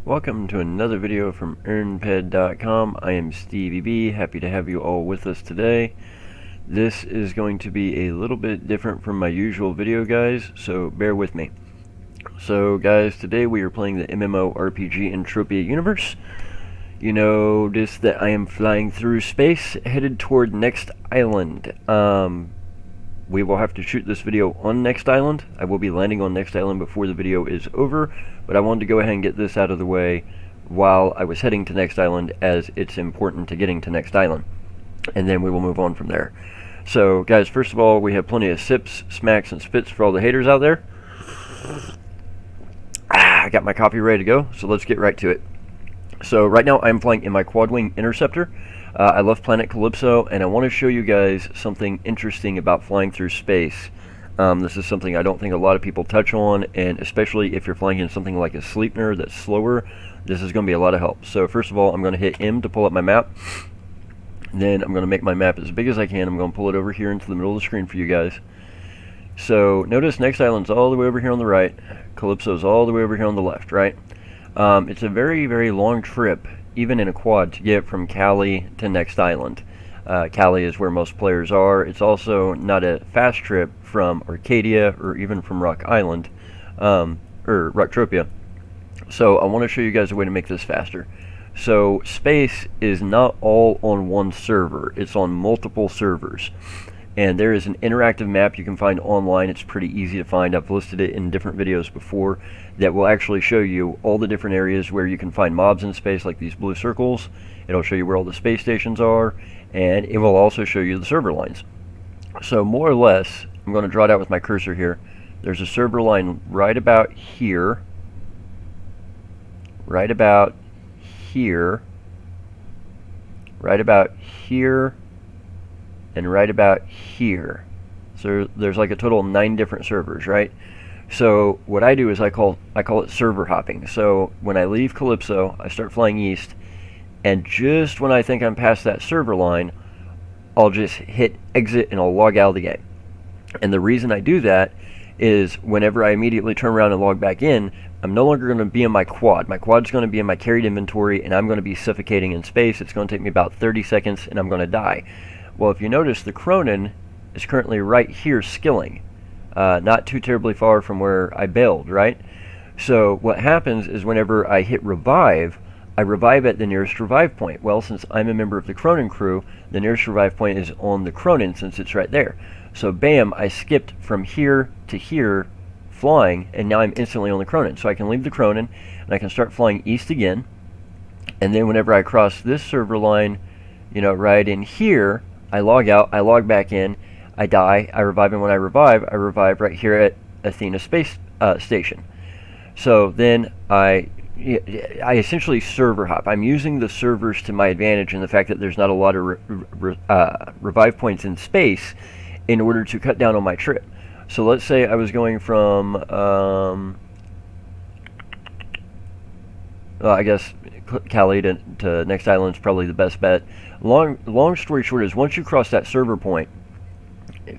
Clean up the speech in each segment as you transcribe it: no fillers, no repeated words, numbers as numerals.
Welcome to another video from EarnPED.com. I am StevieB, happy to have you all with us today. This is going to be a little bit different from my usual video, guys, so bear with me. So guys, today we are playing the MMORPG Entropia universe. You notice that I am flying through space, headed toward Next Island. We will have to shoot this video on Next Island. I will be landing on Next Island before the video is over, but I wanted to go ahead and get this out of the way while I was heading to Next Island, as it's important to getting to Next Island. And then we will move on from there. So guys, first of all, we have plenty of sips, smacks, and spits for all the haters out there. I got my coffee ready to go, so let's get right to it. So right now I'm flying in my quad-wing interceptor. I love planet Calypso, and I want to show you guys something interesting about flying through space. This is something I don't think a lot of people touch on, and especially if you're flying in something like a Sleipnir that's slower, this is going to be a lot of help. So first of all, I'm going to hit M to pull up my map. Then I'm going to make my map as big as I can. I'm going to pull it over here into the middle of the screen for you guys. So notice Next Island's all the way over here on the right. Calypso's all the way over here on the left, right? It's a very, very long trip, even in a quad, to get from Cali to Next Island. Cali is where most players are. It's also not a fast trip from Arcadia or even from Rock Island, or Rocktropia. So I want to show you guys a way to make this faster. So space is not all on one server. It's on multiple servers. And there is an interactive map you can find online. It's pretty easy to find. I've listed it in different videos before that will actually show you all the different areas where you can find mobs in space, like these blue circles. It'll show you where all the space stations are, and it will also show you the server lines. So more or less, I'm going to draw it out with my cursor here. There's a server line right about here, right about here, right about here, and right about here. So there's like a total of 9 different servers, right? So what I do is I call it server hopping. So when I leave Calypso, I start flying east, and just when I think I'm past that server line, I'll just hit exit and I'll log out of the game. And the reason I do that is whenever I immediately turn around and log back in, I'm no longer going to be in my quad. My quad's going to be in my carried inventory, and I'm going to be suffocating in space. It's going to take me about 30 seconds, and I'm going to die. Well, if you notice, the Cronin is currently right here skilling, not too terribly far from where I bailed, right? So what happens is whenever I hit revive, I revive at the nearest revive point. Well, since I'm a member of the Cronin crew, the nearest revive point is on the Cronin, since it's right there. So bam, I skipped from here to here flying, and now I'm instantly on the Cronin. So I can leave the Cronin, and I can start flying east again. And then whenever I cross this server line, you know, right in here, I log out, I log back in, I die, I revive, and when I revive right here at Athena Space Station. So then I essentially server hop. I'm using the servers to my advantage in the fact that there's not a lot of revive points in space in order to cut down on my trip. So let's say I was going from, I guess Cali to Next Island is probably the best bet. Long story short is, once you cross that server point,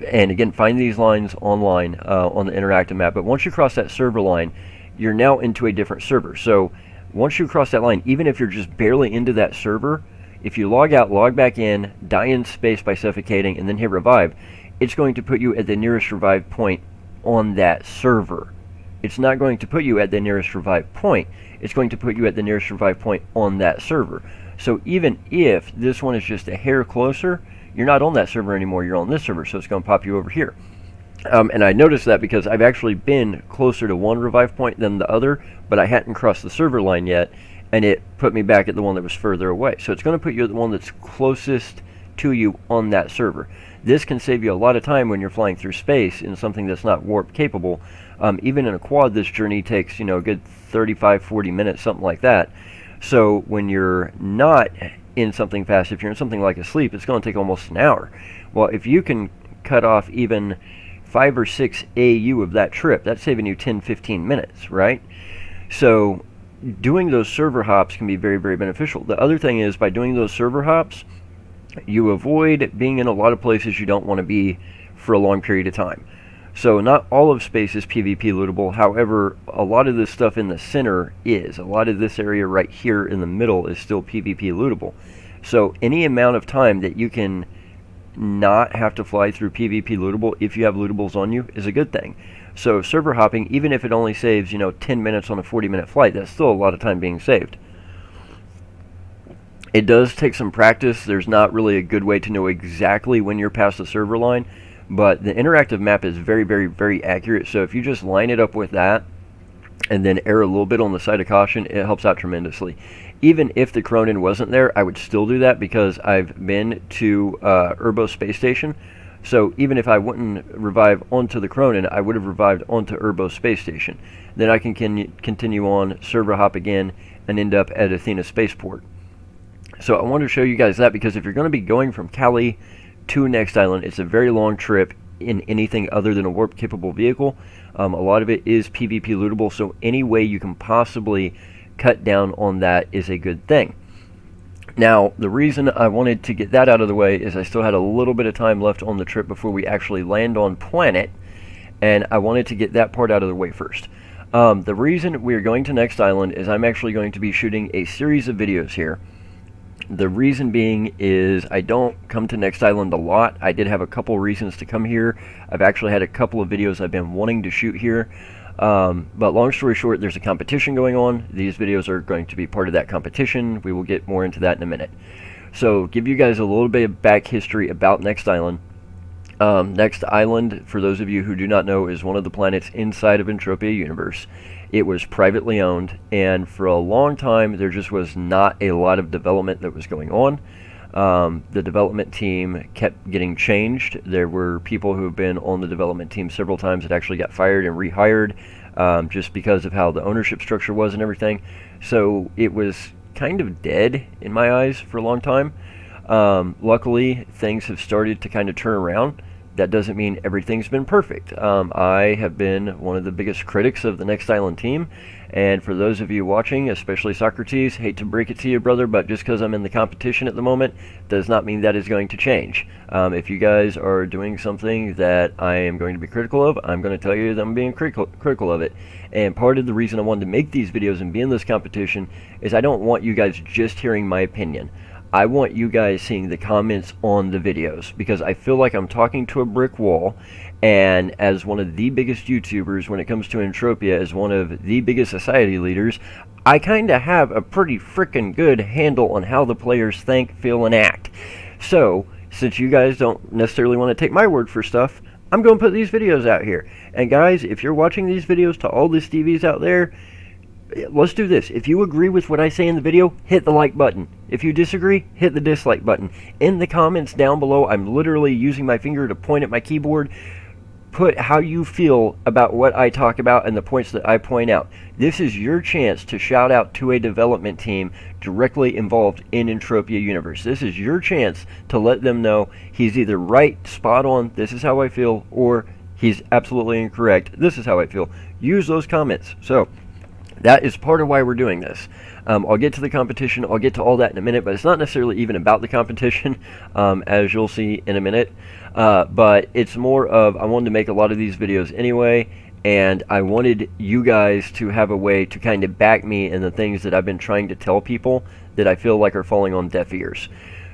and again, find these lines online on the interactive map, but once you cross that server line, you're now into a different server. So once you cross that line, even if you're just barely into that server, if you log out, log back in, die in space by suffocating, and then hit revive, it's going to put you at the nearest revive point on that server. It's not going to put you at the nearest revive point. It's going to put you at the nearest revive point on that server. So even if this one is just a hair closer, you're not on that server anymore, you're on this server, so it's going to pop you over here. And I noticed that because I've actually been closer to one revive point than the other, but I hadn't crossed the server line yet, and it put me back at the one that was further away. So it's going to put you at the one that's closest to you on that server. This can save you a lot of time when you're flying through space in something that's not warp capable. Even in a quad, this journey takes, you know, a good 35-40 minutes, something like that. So when you're not in something fast, if you're in something like a sleep, it's going to take almost an hour. Well, if you can cut off even 5 or 6 AU of that trip, that's saving you 10-15 minutes, right? So doing those server hops can be very, very beneficial. The other thing is, by doing those server hops, you avoid being in a lot of places you don't want to be for a long period of time. So not all of space is PvP lootable. However, a lot of this stuff in the center is. A lot of this area right here in the middle is still PvP lootable. So any amount of time that you can not have to fly through PvP lootable if you have lootables on you is a good thing. So server hopping, even if it only saves, 10 minutes on a 40-minute flight, that's still a lot of time being saved. It does take some practice. There's not really a good way to know exactly when you're past the server line, but the interactive map is very, very, very accurate. So if you just line it up with that and then err a little bit on the side of caution, it helps out tremendously. Even if the Cronin wasn't there, I would still do that because I've been to Urbo Space Station. So even if I wouldn't revive onto the Cronin, I would have revived onto Urbo Space Station. Then I can continue on, server hop again, and end up at Athena Spaceport. So I wanted to show you guys that because if you're going to be going from Cali to Next Island, it's a very long trip in anything other than a warp-capable vehicle. A lot of it is PvP lootable, so any way you can possibly cut down on that is a good thing. Now, the reason I wanted to get that out of the way is I still had a little bit of time left on the trip before we actually land on planet, and I wanted to get that part out of the way first. The reason we're going to Next Island is I'm actually going to be shooting a series of videos here. The reason being is I don't come to Next Island a lot. I did have a couple reasons to come here. I've actually had a couple of videos I've been wanting to shoot here. But long story short, there's a competition going on. These videos are going to be part of that competition. We will get more into that in a minute. So give you guys a little bit of back history about Next Island. Next Island, for those of you who do not know, is one of the planets inside of Entropia universe. It was privately owned, and for a long time there just was not a lot of development that was going on. The development team kept getting changed. There were people who have been on the development team several times that actually got fired and rehired just because of how the ownership structure was and everything. So it was kind of dead in my eyes for a long time. Luckily, things have started to kind of turn around. That doesn't mean everything's been perfect. I have been one of the biggest critics of the Next Island team, and for those of you watching, especially Socrates, hate to break it to you, brother, but just because I'm in the competition at the moment does not mean that is going to change. If you guys are doing something that I am going to be critical of, I'm going to tell you that I'm being critical of it. And part of the reason I wanted to make these videos and be in this competition is I don't want you guys just hearing my opinion. I want you guys seeing the comments on the videos because I feel like I'm talking to a brick wall, and as one of the biggest YouTubers when it comes to Entropia, as one of the biggest society leaders, I kind of have a pretty freaking good handle on how the players think, feel, and act. So, since you guys don't necessarily want to take my word for stuff, I'm going to put these videos out here. And guys, if you're watching these videos, to all the Stevies out there, let's do this. If you agree with what I say in the video, hit the like button. If you disagree, hit the dislike button. In the comments down below, I'm literally using my finger to point at my keyboard. Put how you feel about what I talk about and the points that I point out. This is your chance to shout out to a development team directly involved in Entropia universe. This is your chance to let them know he's either right, spot on, this is how I feel, or he's absolutely incorrect, this is how I feel. Use those comments. So that is part of why we're doing this. I'll get to the competition, I'll get to all that in a minute, but it's not necessarily even about the competition, as you'll see in a minute. But it's more of, I wanted to make a lot of these videos anyway, and I wanted you guys to have a way to kind of back me in the things that I've been trying to tell people that I feel like are falling on deaf ears.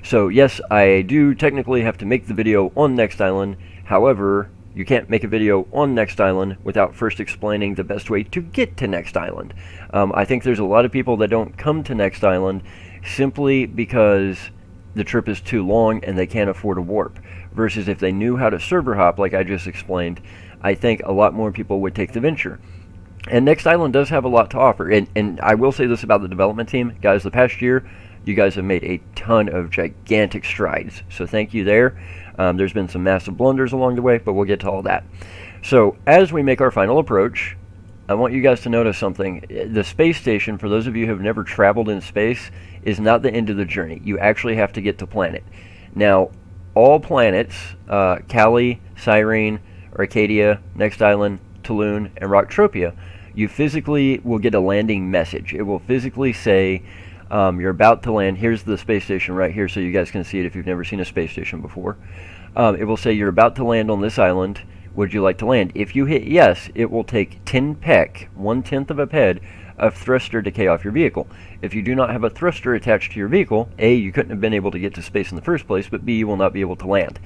So yes, I do technically have to make the video on Next Island. However, you can't make a video on Next Island without first explaining the best way to get to Next Island. I think there's a lot of people that don't come to Next Island simply because the trip is too long and they can't afford a warp. Versus if they knew how to server hop, like I just explained, I think a lot more people would take the venture. And Next Island does have a lot to offer. And I will say this about the development team. Guys, the past year, you guys have made a ton of gigantic strides. So thank you there. There's been some massive blunders along the way, but we'll get to all that. So as we make our final approach, I want you guys to notice something. The space station, for those of you who have never traveled in space, is not the end of the journey. You actually have to get to planet. Now, all planets, Cali, Cyrene, Arcadia, Next Island, Tulun, and Rocktropia, you physically will get a landing message. It will physically say, you're about to land. Here's the space station right here so you guys can see it if you've never seen a space station before. It will say you're about to land on this island. Would you like to land? If you hit yes, it will take 10 pec, 1/10 of a ped, of thruster decay off your vehicle. If you do not have a thruster attached to your vehicle, A, you couldn't have been able to get to space in the first place, but B, you will not be able to land.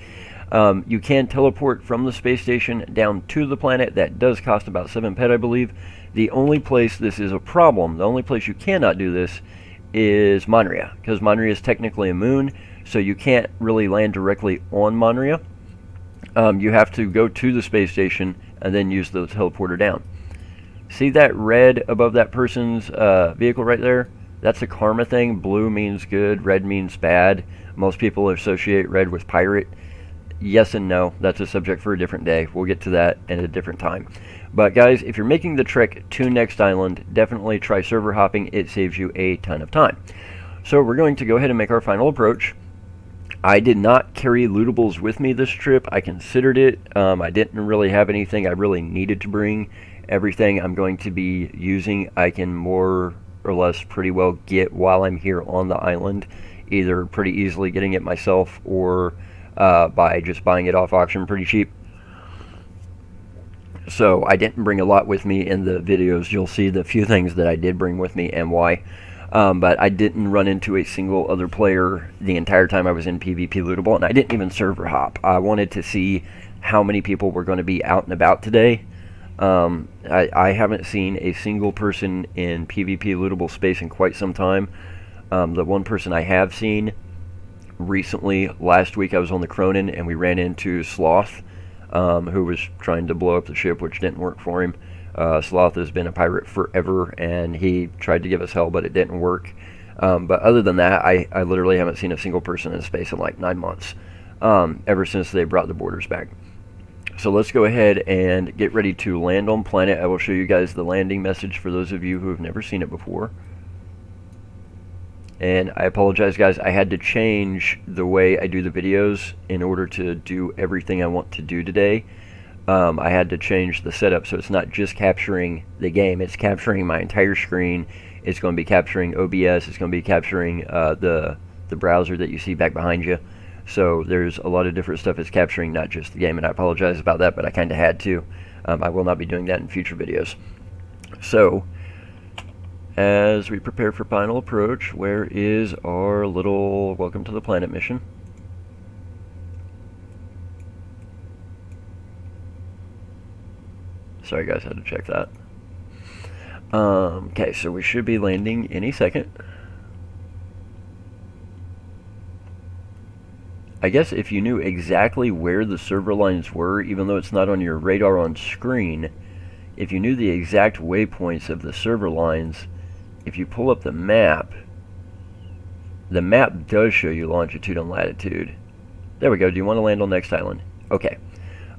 You can teleport from the space station down to the planet. That does cost about 7 ped, I believe. The only place this is a problem, the only place you cannot do this is Monria, because Monria is technically a moon, so you can't really land directly on Monria. You have to go to the space station and then use the teleporter down. See that red above that person's vehicle right there? That's a karma thing. Blue means good, red means bad. Most people associate red with pirate. Yes and no. That's a subject for a different day. We'll get to that at a different time. But guys, if you're making the trek to Next Island, definitely try server hopping. It saves you a ton of time. So we're going to go ahead and make our final approach. I did not carry lootables with me this trip. I considered it. I didn't really have anything I really needed to bring. Everything I'm going to be using, I can more or less pretty well get while I'm here on the island, either pretty easily getting it myself or by just buying it off auction pretty cheap. So I didn't bring a lot with me in the videos. You'll see the few things that I did bring with me and why. But I didn't run into a single other player the entire time I was in PvP Lootable, and I didn't even server hop. I wanted to see how many people were going to be out and about today. I haven't seen a single person in PvP Lootable space in quite some time. The one person I have seen recently, last week I was on the Cronin, and we ran into Sloth, who was trying to blow up the ship, which didn't work for him. Sloth has been a pirate forever, and he tried to give us hell, but it didn't work. But other than that, I literally haven't seen a single person in space in like 9 months, ever since they brought the borders back. So let's go ahead and get ready to land on planet. I will show you guys the landing message for those of you who have never seen it before. And I apologize, guys. I had to change the way I do the videos in order to do everything I want to do today. I had to change the setup so it's not just capturing the game, it's capturing my entire screen. It's going to be capturing OBS, it's going to be capturing the browser that you see back behind you. So there's a lot of different stuff it's capturing, not just the game, and I apologize about that, but I kind of had to. I will not be doing that in future videos. So, as we prepare for final approach, where is our little Welcome to the Planet mission? Sorry guys, I had to check that. Okay, so we should be landing any second. I guess if you knew exactly where the server lines were, even though it's not on your radar on screen, if you knew the exact waypoints of the server lines, if you pull up the map does show you longitude and latitude. There we go. Do you want to land on Next Island? Okay.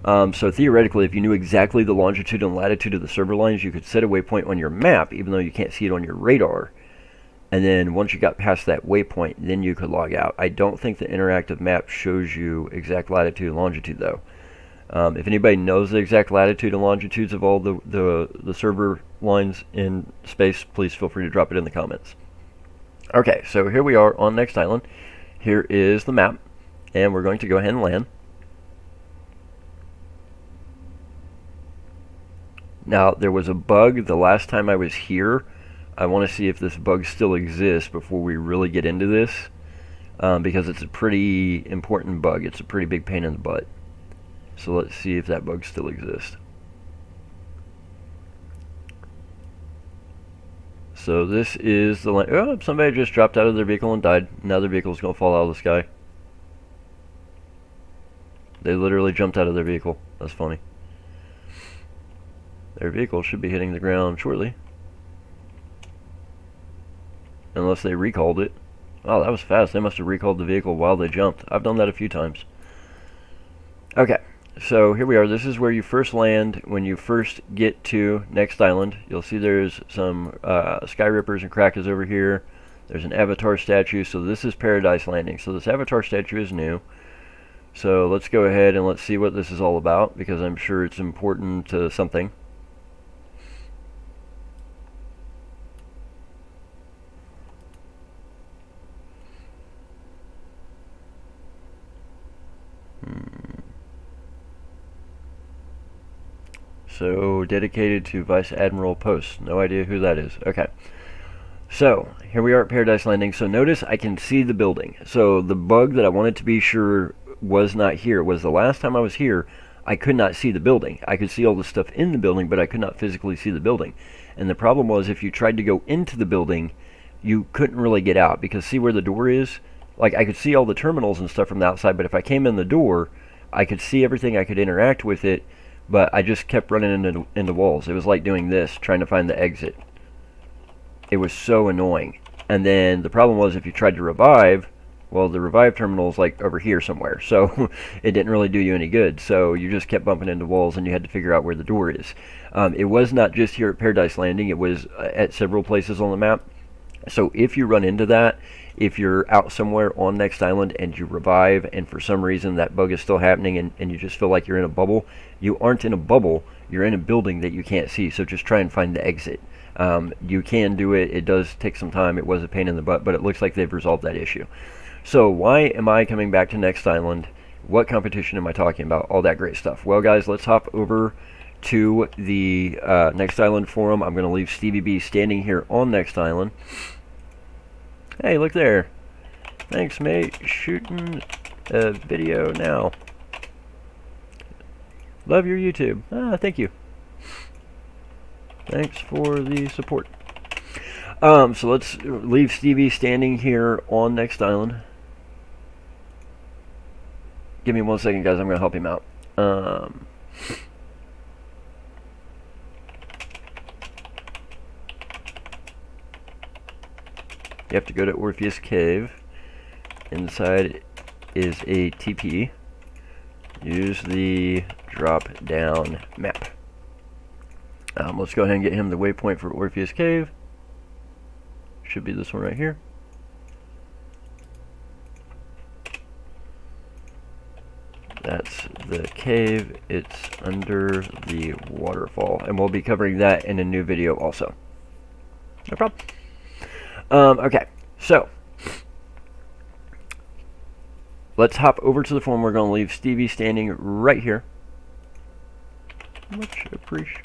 So theoretically, if you knew exactly the longitude and latitude of the server lines, you could set a waypoint on your map, even though you can't see it on your radar. And then once you got past that waypoint, then you could log out. I don't think the interactive map shows you exact latitude and longitude, though. If anybody knows the exact latitude and longitudes of all the server lines in space, please feel free to drop it in the comments. Okay, so here we are on Next Island. Here is the map, and we're going to go ahead and land. Now, there was a bug the last time I was here. I want to see if this bug still exists before we really get into this, because it's a pretty important bug. It's a pretty big pain in the butt. So let's see if that bug still exists. So this is the land. Oh, somebody just dropped out of their vehicle and died. Now their vehicle is going to fall out of the sky. They literally jumped out of their vehicle. That's funny. Their vehicle should be hitting the ground shortly. Unless they recalled it. Oh, that was fast. They must have recalled the vehicle while they jumped. I've done that a few times. Okay, so here we are. This is where you first land when you first get to Next Island. You'll see there's some Sky Rippers and Crackers over here. There's an Avatar statue. So this is Paradise Landing. So this Avatar statue is new. So let's go ahead and let's see what this is all about, because I'm sure it's important to something. So dedicated to Vice Admiral posts. No idea who that is. Okay. So here we are at Paradise Landing. So notice I can see the building. So the bug that I wanted to be sure was not here was the last time I was here, I could not see the building. I could see all the stuff in the building, but I could not physically see the building. And the problem was if you tried to go into the building, you couldn't really get out, because see where the door is? Like, I could see all the terminals and stuff from the outside, but if I came in the door, I could see everything, I could interact with it, but I just kept running into walls. It was like doing this, trying to find the exit. It was so annoying. And then the problem was if you tried to revive, well, the revive terminal is like over here somewhere, so it didn't really do you any good. So you just kept bumping into walls, and you had to figure out where the door is. It was not just here at Paradise Landing, it was at several places on the map. So if you run into that, if you're out somewhere on Next Island and you revive, and for some reason that bug is still happening, and you just feel like you're in a bubble, you aren't in a bubble, you're in a building that you can't see, so just try and find the exit. You can do it. It does take some time. It was a pain in the butt, but it looks like they've resolved that issue. So why am I coming back to Next Island? What competition am I talking about? All that great stuff. Well, guys, let's hop over to the Next Island forum. I'm going to leave StevieB standing here on Next Island. Hey, look there. Thanks, mate. Shooting a video now. Love your YouTube. Thank you. Thanks for the support. So let's leave Stevie standing here on Next Island. Give me 1 second, guys. I'm going to help him out. You have to go to Orpheus Cave. Inside is a TP. Use the drop-down map. Let's go ahead and get him the waypoint for Orpheus Cave. Should be this one right here. That's the cave. It's under the waterfall. And we'll be covering that in a new video also. No problem. Okay, so let's hop over to the forum. We're going to leave Stevie standing right here. Much appreciated.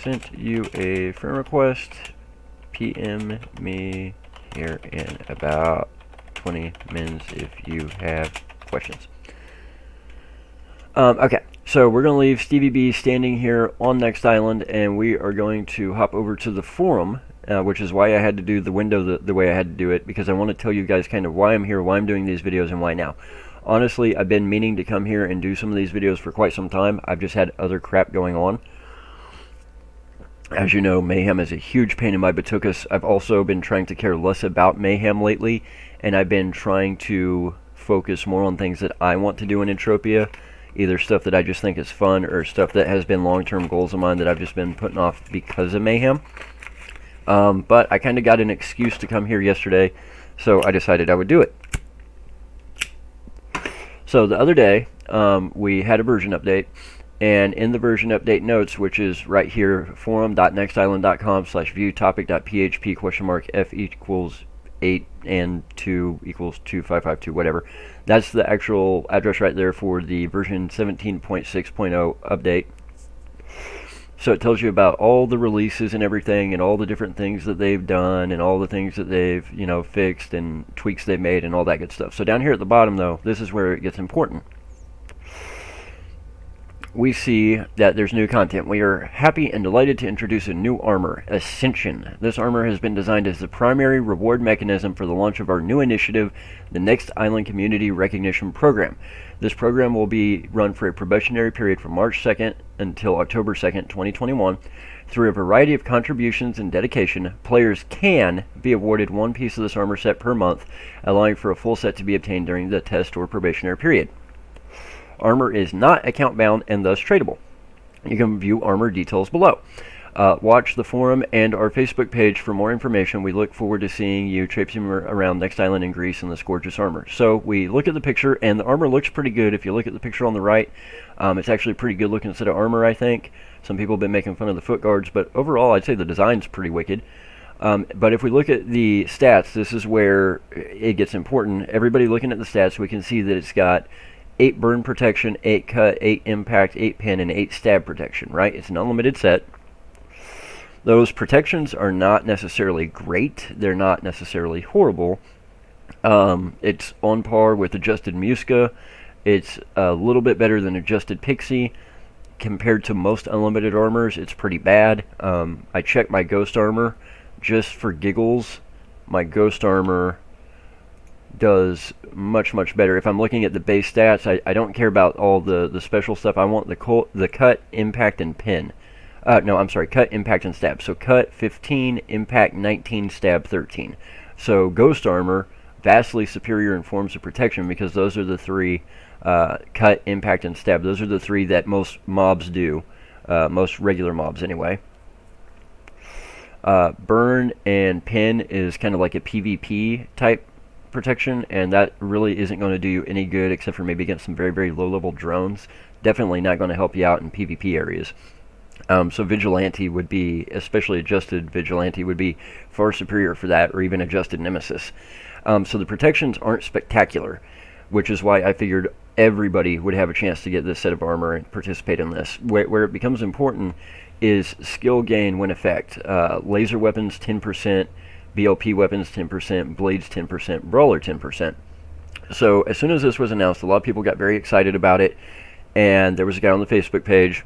Sent you a friend request. PM me here in about 20 minutes if you have questions. Okay, so we're going to leave StevieB standing here on Next Island, and we are going to hop over to the forum, which is why I had to do the window the way I had to do it, because I want to tell you guys kind of why I'm here, why I'm doing these videos, and why now. Honestly, I've been meaning to come here and do some of these videos for quite some time. I've just had other crap going on. As you know, Mayhem is a huge pain in my batukas. I've also been trying to care less about Mayhem lately, and I've been trying to focus more on things that I want to do in Entropia. Either stuff that I just think is fun, or stuff that has been long-term goals of mine that I've just been putting off because of Mayhem. But I kind of got an excuse to come here yesterday, so I decided I would do it. So the other day, we had a version update, and in the version update notes, which is right here, forum.nextisland.com/view-topic.php ? F equals 8 and 2 equals 2552, whatever. That's the actual address right there for the version 17.6.0 update. So it tells you about all the releases and everything, and all the different things that they've done, and all the things that they've, fixed, and tweaks they've made, and all that good stuff. So down here at the bottom, though, this is where it gets important. We see that there's new content. We are happy and delighted to introduce a new armor, Ascension. This armor has been designed as the primary reward mechanism for the launch of our new initiative, the Next Island Community Recognition Program. This program will be run for a probationary period from March 2nd until October 2nd, 2021. Through a variety of contributions and dedication, players can be awarded one piece of this armor set per month, allowing for a full set to be obtained during the test or probationary period. Armor is not account bound and thus tradable. You can view armor details below. Watch the forum and our Facebook page for more information. We look forward to seeing you traipsing around Next Island in Greece in this gorgeous armor. So we look at the picture, and the armor looks pretty good. If you look at the picture on the right, it's actually a pretty good looking set of armor, I think. Some people have been making fun of the foot guards, but overall I'd say the design's pretty wicked. But if we look at the stats, this is where it gets important. Everybody looking at the stats, we can see that it's got 8 burn protection, 8 cut, 8 impact, 8 pin, and 8 stab protection, right? It's an unlimited set. Those protections are not necessarily great. They're not necessarily horrible. It's on par with adjusted Muska. It's a little bit better than adjusted Pixie. Compared to most unlimited armors, it's pretty bad. I checked my ghost armor just for giggles. My ghost armor does much better. If I'm looking at the base stats, I don't care about all the special stuff. I want the cut, impact, and pin. No, I'm sorry, cut, impact, and stab. So cut 15, impact 19, stab 13. So ghost armor, vastly superior in forms of protection, because those are the three, cut, impact, and stab. Those are the three that most mobs do, most regular mobs anyway. Burn and pin is kind of like a PvP type protection, and that really isn't going to do you any good except for maybe against some very low level drones. Definitely not going to help you out in PvP areas. So Vigilante would be, especially adjusted Vigilante, would be far superior for that, or even adjusted Nemesis. So the protections aren't spectacular, which is why I figured everybody would have a chance to get this set of armor and participate in this. Where it becomes important is skill gain when effect. Laser weapons 10%, BLP weapons 10%, blades 10%, brawler 10%. So as soon as this was announced, a lot of people got very excited about it, and there was a guy on the Facebook page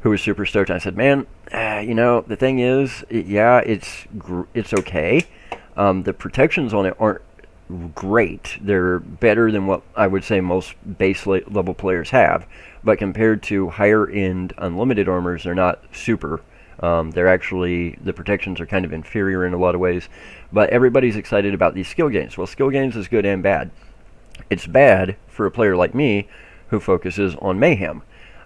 who was super stoked. I said, man, you know, the thing is, yeah, it's okay. The protections on it aren't great. They're better than what I would say most base level players have, but compared to higher end unlimited armors, they're not super. They're actually, the protections are kind of inferior in a lot of ways, but everybody's excited about these skill gains. Well, skill gains is good and bad. It's bad for a player like me who focuses on mayhem.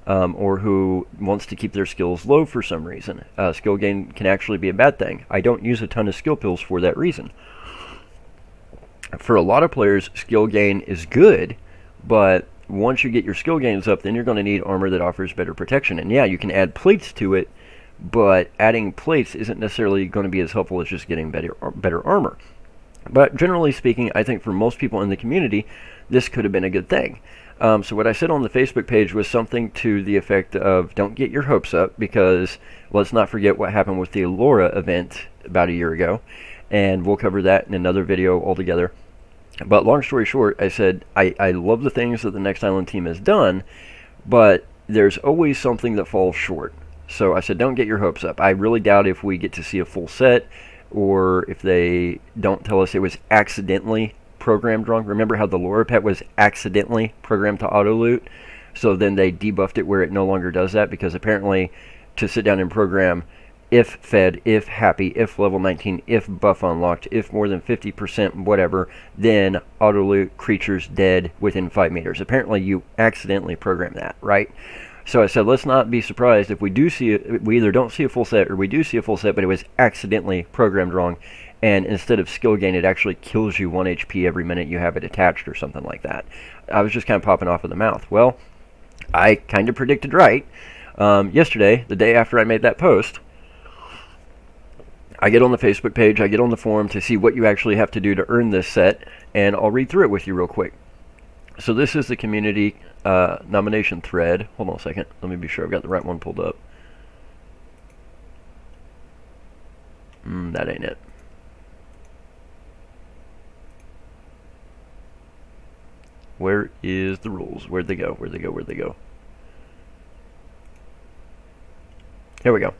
Or who wants to keep their skills low for some reason. Skill gain can actually be a bad thing. I don't use a ton of skill pills for that reason. For a lot of players, skill gain is good, but once you get your skill gains up, then you're going to need armor that offers better protection. And yeah, you can add plates to it, but adding plates isn't necessarily going to be as helpful as just getting better armor. But generally speaking, I think for most people in the community, this could have been a good thing. So what I said on the Facebook page was something to the effect of, don't get your hopes up, because let's not forget what happened with the Allura event about a year ago, and we'll cover that in another video altogether. But long story short, I said, I love the things that the Next Island team has done, but there's always something that falls short. So I said, don't get your hopes up. I really doubt if we get to see a full set, or if they don't tell us it was accidentally programmed wrong. Remember how the LoraPet was accidentally programmed to auto loot? So then they debuffed it where it no longer does that, because apparently to sit down and program if fed, if happy, if level 19, if buff unlocked, if more than 50% whatever, then auto loot creatures dead within 5 meters. Apparently you accidentally programmed that, right? So I said, let's not be surprised if we do see it, we either don't see a full set or we do see a full set, but it was accidentally programmed wrong. And instead of skill gain, it actually kills you 1 HP every minute you have it attached or something like that. I was just kind of popping off of the mouth. Well, I kind of predicted right. Yesterday, the day after I made that post, I get on the Facebook page, I get on the forum to see what you actually have to do to earn this set, and I'll read through it with you real quick. So this is the community nomination thread. Hold on a second. Let me be sure I've got the right one pulled up. That ain't it. Where is the rules? Where'd they go? Where'd they go? Where'd they go? Here we go.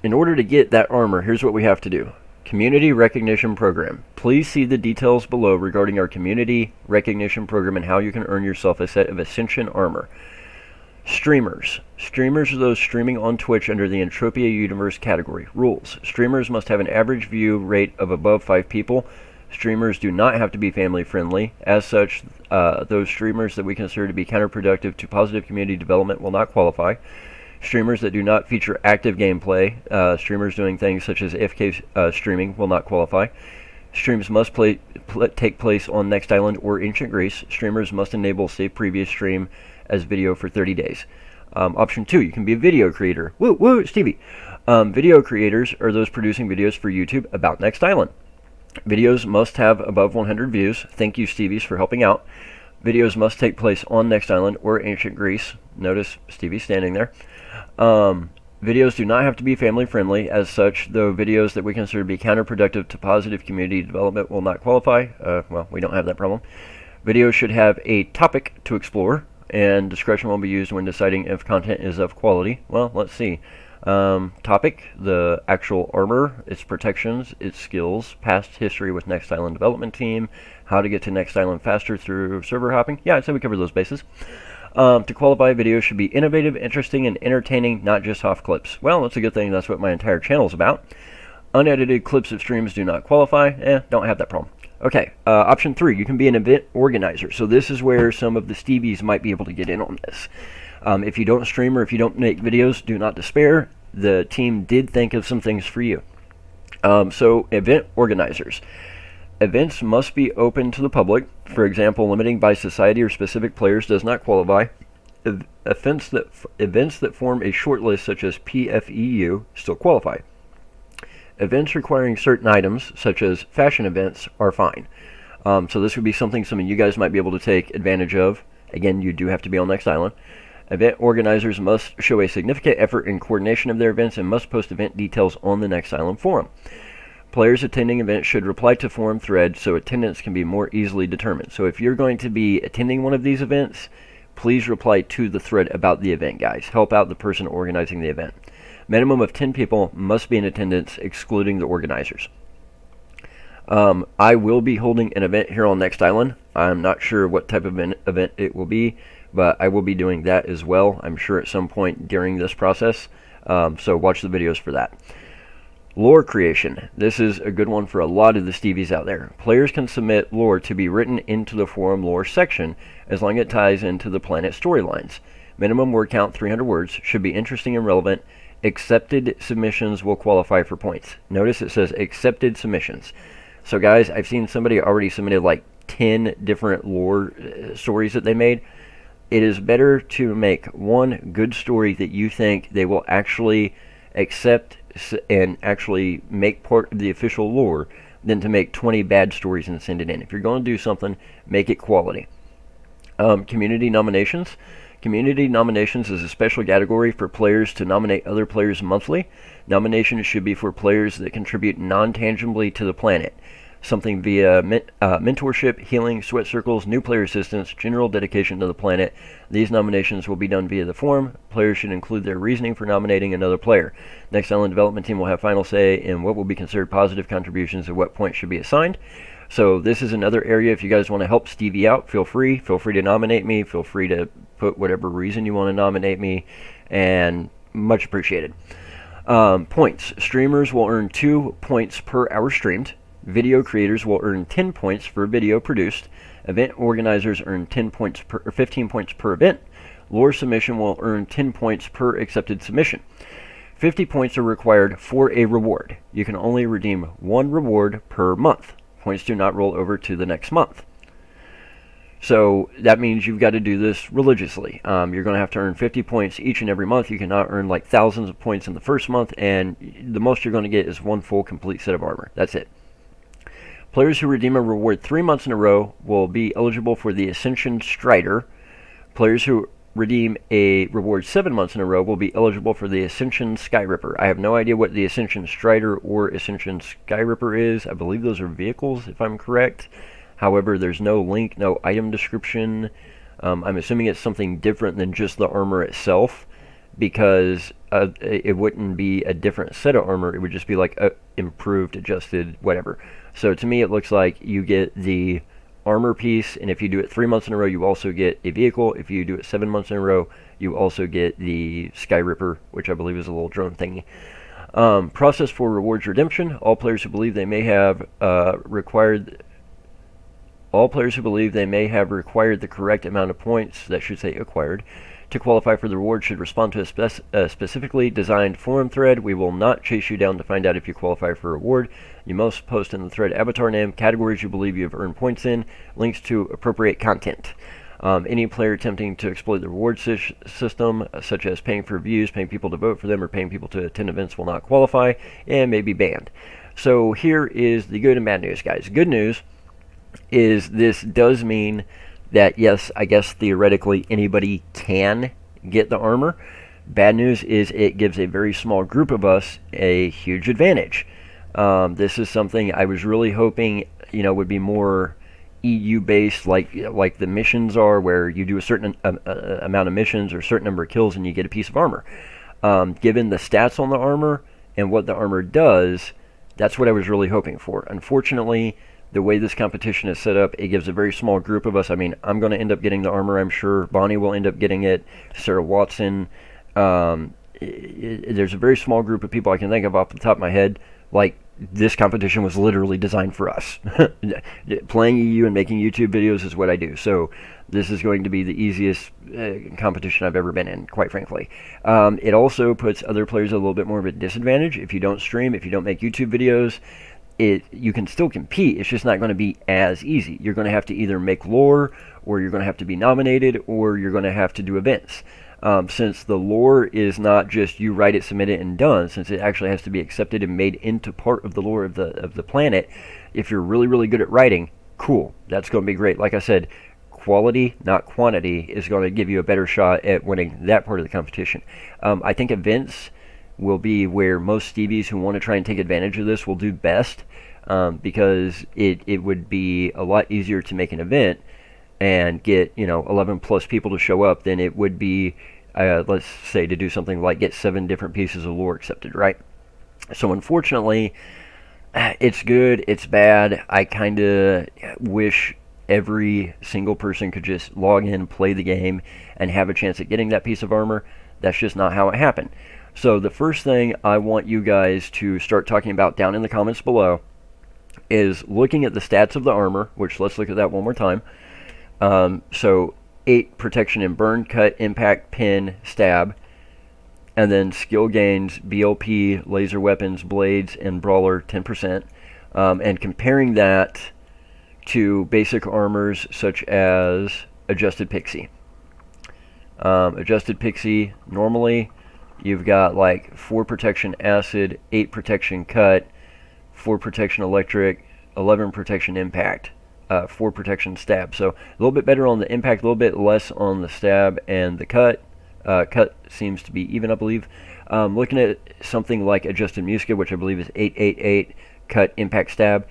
In order to get that armor, here's what we have to do. Community Recognition Program. Please see the details below regarding our Community Recognition Program and how you can earn yourself a set of Ascension Armor. Streamers. Streamers are those streaming on Twitch under the Entropia universe category. Rules. Streamers must have an average view rate of above 5 people. Streamers do not have to be family friendly. As such, those streamers that we consider to be counterproductive to positive community development will not qualify. Streamers that do not feature active gameplay, streamers doing things such as AFK streaming, will not qualify. Streams must take place on Next Island or Ancient Greece. Streamers must enable save previous stream as video for 30 days. Option 2, you can be a video creator. Woo, Stevie. Video creators are those producing videos for YouTube about Next Island. Videos must have above 100 views. Thank you, Stevies, for helping out. Videos must take place on Next Island or Ancient Greece. Notice Stevie standing there. Videos do not have to be family friendly. As such, though videos that we consider to be counterproductive to positive community development will not qualify. Well, we don't have that problem. Videos should have a topic to explore, and discretion will be used when deciding if content is of quality. Well, let's see. Topic, the actual armor, its protections, its skills, past history with Next Island development team, how to get to Next Island faster through server hopping. Yeah, I'd say we covered those bases. To qualify, videos should be innovative, interesting, and entertaining, not just off clips. Well, that's a good thing. That's what my entire channel is about. Unedited clips of streams do not qualify. Don't have that problem. Okay, option 3, you can be an event organizer. So this is where some of the Stevies might be able to get in on this. If you don't stream or if you don't make videos, do not despair. The team did think of some things for you. So, event organizers. Events must be open to the public. For example, limiting by society or specific players does not qualify. Events that form a short list, such as PFEU, still qualify. Events requiring certain items, such as fashion events, are fine. So this would be something some of you guys might be able to take advantage of. Again, you do have to be on Next Island. Event organizers must show a significant effort in coordination of their events and must post event details on the Next Island forum. Players attending events should reply to forum thread so attendance can be more easily determined. So if you're going to be attending one of these events, please reply to the thread about the event, guys. Help out the person organizing the event. Minimum of 10 people must be in attendance, excluding the organizers. I will be holding an event here on Next Island. I'm not sure what type of event it will be, but I will be doing that as well, I'm sure at some point during this process. So watch the videos for that. Lore creation. This is a good one for a lot of the Stevies out there. Players can submit lore to be written into the forum lore section as long as it ties into the planet storylines. Minimum word count 300 words, should be interesting and relevant. Accepted submissions will qualify for points. Notice it says accepted submissions. So guys, I've seen somebody already submitted like 10 different lore stories that they made. It is better to make one good story that you think they will actually accept and actually make part of the official lore than to make 20 bad stories and send it in. If you're going to do something, make it quality. Community nominations. Community nominations is a special category for players to nominate other players monthly. Nominations should be for players that contribute non-tangibly to the planet. Something via mentorship, healing, sweat circles, new player assistance, general dedication to the planet. These nominations will be done via the forum. Players should include their reasoning for nominating another player. Next Island development team will have final say in what will be considered positive contributions and what points should be assigned. So this is another area. If you guys want to help Stevie out, feel free to nominate me. Feel free to put whatever reason you want to nominate me, and much appreciated. Points. Streamers will earn 2 points per hour streamed. Video creators will earn 10 points for video produced. Event organizers earn 15 points per event. Lore submission will earn 10 points per accepted submission. 50 points are required for a reward. You can only redeem 1 reward per month. Points do not roll over to the next month. So that means you've got to do this religiously. You're going to have to earn 50 points each and every month. You cannot earn like thousands of points in the first month, and the most you're going to get is 1 full complete set of armor. That's it. Players who redeem a reward 3 months in a row will be eligible for the Ascension Strider. Players who redeem a reward 7 months in a row will be eligible for the Ascension Skyripper. I have no idea what the Ascension Strider or Ascension Skyripper is. I believe those are vehicles, if I'm correct. However, there's no link, no item description. I'm assuming it's something different than just the armor itself, because it wouldn't be a different set of armor. It would just be like a improved, adjusted, whatever. So to me, it looks like you get the armor piece, and if you do it 3 months in a row, you also get a vehicle. If you do it 7 months in a row, you also get the Skyripper, which I believe is a little drone thingy. Process for rewards redemption. All players who believe they may have required the correct amount of points, that should say acquired, to qualify for the reward should respond to a specifically designed forum thread. We will not chase you down to find out if you qualify for a reward. You must post in the thread avatar name, categories you believe you have earned points in, links to appropriate content. Any player attempting to exploit the reward system, such as paying for views, paying people to vote for them, or paying people to attend events will not qualify and may be banned. So here is the good and bad news, guys. Good news is this does mean that, yes, I guess theoretically anybody can get the armor. Bad news is it gives a very small group of us a huge advantage. This is something I was really hoping, would be more EU based, like the missions are, where you do a certain amount of missions or a certain number of kills and you get a piece of armor. Given the stats on the armor and what the armor does, that's what I was really hoping for. Unfortunately, the way this competition is set up, it gives a very small group of us. I mean, I'm going to end up getting the armor, I'm sure. Bonnie will end up getting it. Sarah Watson. There's a very small group of people I can think of off the top of my head. Like, this competition was literally designed for us. Playing EU and making YouTube videos is what I do. So this is going to be the easiest competition I've ever been in, quite frankly. It also puts other players a little bit more of a disadvantage. If you don't stream, if you don't make YouTube videos, you can still compete. It's just not going to be as easy. You're going to have to either make lore, or you're going to have to be nominated, or you're going to have to do events. Since the lore is not just you write it, submit it, and done, since it actually has to be accepted and made into part of the lore of the planet, if you're really, really good at writing, cool. That's going to be great. Like I said, quality, not quantity, is going to give you a better shot at winning that part of the competition. I think events will be where most Stevies who want to try and take advantage of this will do best, because it would be a lot easier to make an event and get 11 plus people to show up than it would be, let's say, to do something like get 7 different pieces of lore accepted, right? So unfortunately, it's good, it's bad. I kind of wish every single person could just log in, play the game, and have a chance at getting that piece of armor. That's just not how it happened. So the first thing I want you guys to start talking about down in the comments below is looking at the stats of the armor, which, let's look at that one more time. So 8 protection and burn, cut, impact, pin, stab, and then skill gains, BLP, laser weapons, blades, and brawler 10%, and comparing that to basic armors such as adjusted pixie. Adjusted pixie, normally you've got like 4 protection acid, 8 protection cut, 4 protection electric, 11 protection impact. 4 protection stab. So a little bit better on the impact, a little bit less on the stab and the cut. Cut seems to be even, I believe. Looking at something like adjusted Musca, which I believe is 888 cut, impact, stab,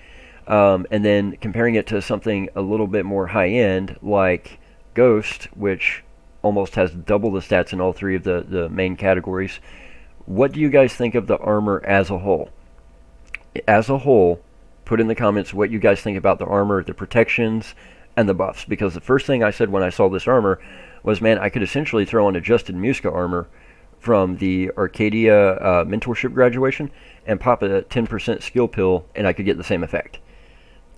and then comparing it to something a little bit more high end like Ghost, which almost has double the stats in all 3 of the main categories. What do you guys think of the armor as a whole? As a whole, put in the comments what you guys think about the armor, the protections, and the buffs. Because the first thing I said when I saw this armor was, man, I could essentially throw on adjusted Musca armor from the Arcadia mentorship graduation and pop a 10% skill pill, and I could get the same effect.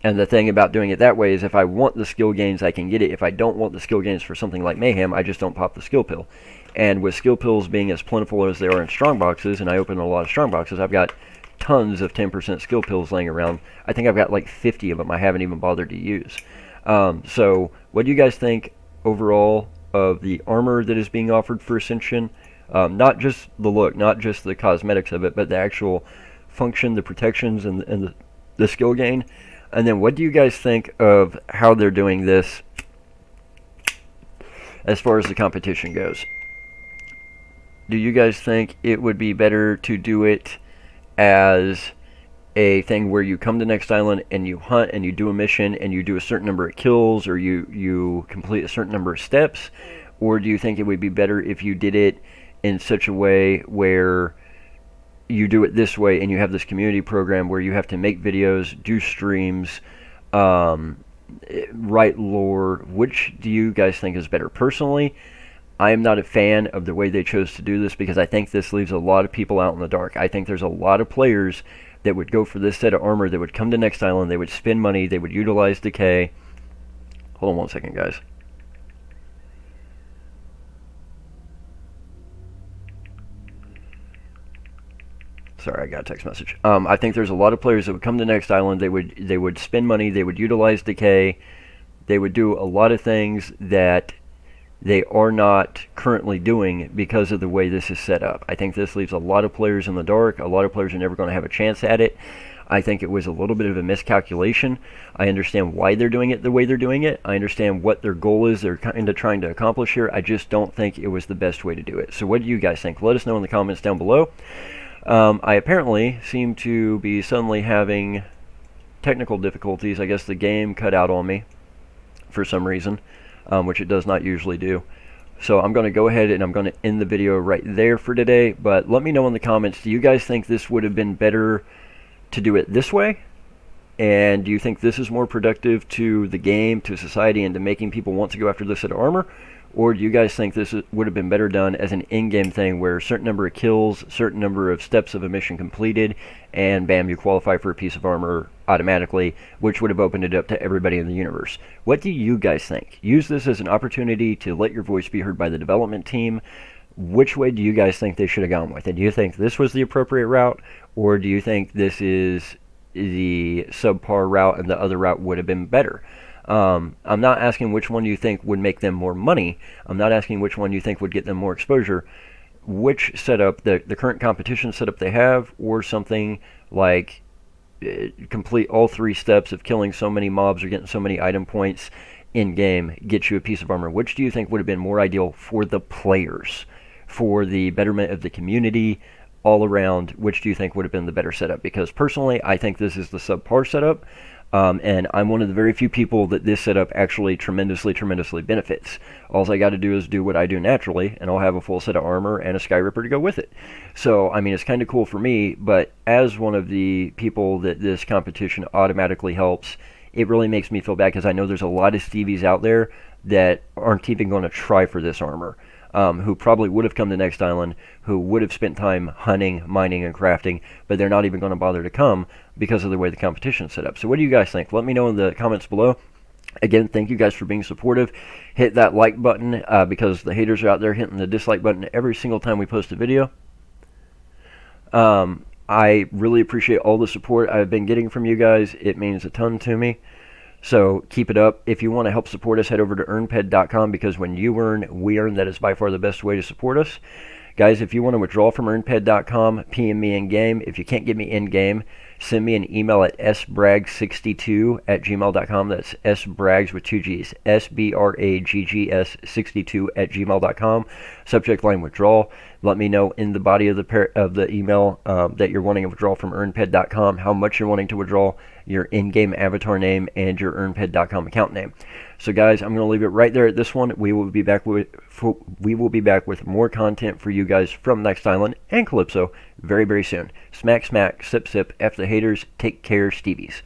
And the thing about doing it that way is if I want the skill gains, I can get it. If I don't want the skill gains for something like Mayhem, I just don't pop the skill pill. And with skill pills being as plentiful as they are in strong boxes, and I open a lot of strong boxes, I've got tons of 10% skill pills laying around. I think I've got like 50 of them I haven't even bothered to use. So what do you guys think overall of the armor that is being offered for Ascension? Not just the look, not just the cosmetics of it, but the actual function, the protections, and the skill gain. And then what do you guys think of how they're doing this as far as the competition goes? Do you guys think it would be better to do it as a thing where you come to Next Island and you hunt and you do a mission and you do a certain number of kills, or you complete a certain number of steps? Or do you think it would be better if you did it in such a way where you do it this way and you have this community program where you have to make videos, do streams, write lore? Which do you guys think is better? Personally, I am not a fan of the way they chose to do this, because I think this leaves a lot of people out in the dark. I think there's a lot of players that would go for this set of armor, that would come to Next Island, they would spend money, they would utilize decay. Hold on one second, guys. Sorry, I got a text message. I think there's a lot of players that would come to Next Island, they would spend money, they would utilize decay, they would do a lot of things that they are not currently doing because of the way this is set up. I think this leaves a lot of players in the dark. A lot of players are never going to have a chance at it. I think it was a little bit of a miscalculation. I understand why they're doing it the way they're doing it. I understand what their goal is they're kind of trying to accomplish here. I just don't think it was the best way to do it. So what do you guys think? Let us know in the comments down below. I apparently seem to be suddenly having technical difficulties. I guess the game cut out on me for some reason, which it does not usually do. So I'm going to go ahead and I'm going to end the video right there for today. But let me know in the comments, do you guys think this would have been better to do it this way? And do you think this is more productive to the game, to society, and to making people want to go after this set of armor? Or do you guys think this would have been better done as an in-game thing where a certain number of kills, certain number of steps of a mission completed, and bam, you qualify for a piece of armor automatically, which would have opened it up to everybody in the universe? What do you guys think? Use this as an opportunity to let your voice be heard by the development team. Which way do you guys think they should have gone with it? Do you think this was the appropriate route, or do you think this is the subpar route and the other route would have been better? I'm not asking which one you think would make them more money. I'm not asking which one you think would get them more exposure. Which setup, the current competition setup they have, or something like complete all 3 steps of killing so many mobs or getting so many item points in-game, get you a piece of armor. Which do you think would have been more ideal for the players, for the betterment of the community, all around? Which do you think would have been the better setup? Because personally, I think this is the subpar setup. And I'm one of the very few people that this setup actually tremendously benefits. All I got to do is do what I do naturally, and I'll have a full set of armor and a Sky Ripper to go with it. So, I mean, it's kind of cool for me, but as one of the people that this competition automatically helps, it really makes me feel bad because I know there's a lot of Stevies out there that aren't even going to try for this armor. Who probably would have come to Next Island, who would have spent time hunting, mining, and crafting, but they're not even going to bother to come because of the way the competition is set up. So what do you guys think? Let me know in the comments below. Again, thank you guys for being supportive. Hit that like button because the haters are out there hitting the dislike button every single time we post a video. I really appreciate all the support I've been getting from you guys. It means a ton to me. So keep it up. If you want to help support us, head over to EarnPED.com because when you earn, we earn. That is by far the best way to support us. Guys, if you want to withdraw from EarnPED.com, PM me in-game. If you can't get me in-game, send me an email at sbraggs62@gmail.com. That's sbraggs with 2 G's. sbraggs62@gmail.com. Subject line withdrawal. Let me know in the body of the email that you're wanting to withdraw from EarnPED.com, how much you're wanting to withdraw, your in-game avatar name, and your EarnPED.com account name. So guys, I'm going to leave it right there at this one. We will be back with more content for you guys from Next Island and Calypso very soon. Smack, smack, sip, sip. F the haters. Take care, Stevies.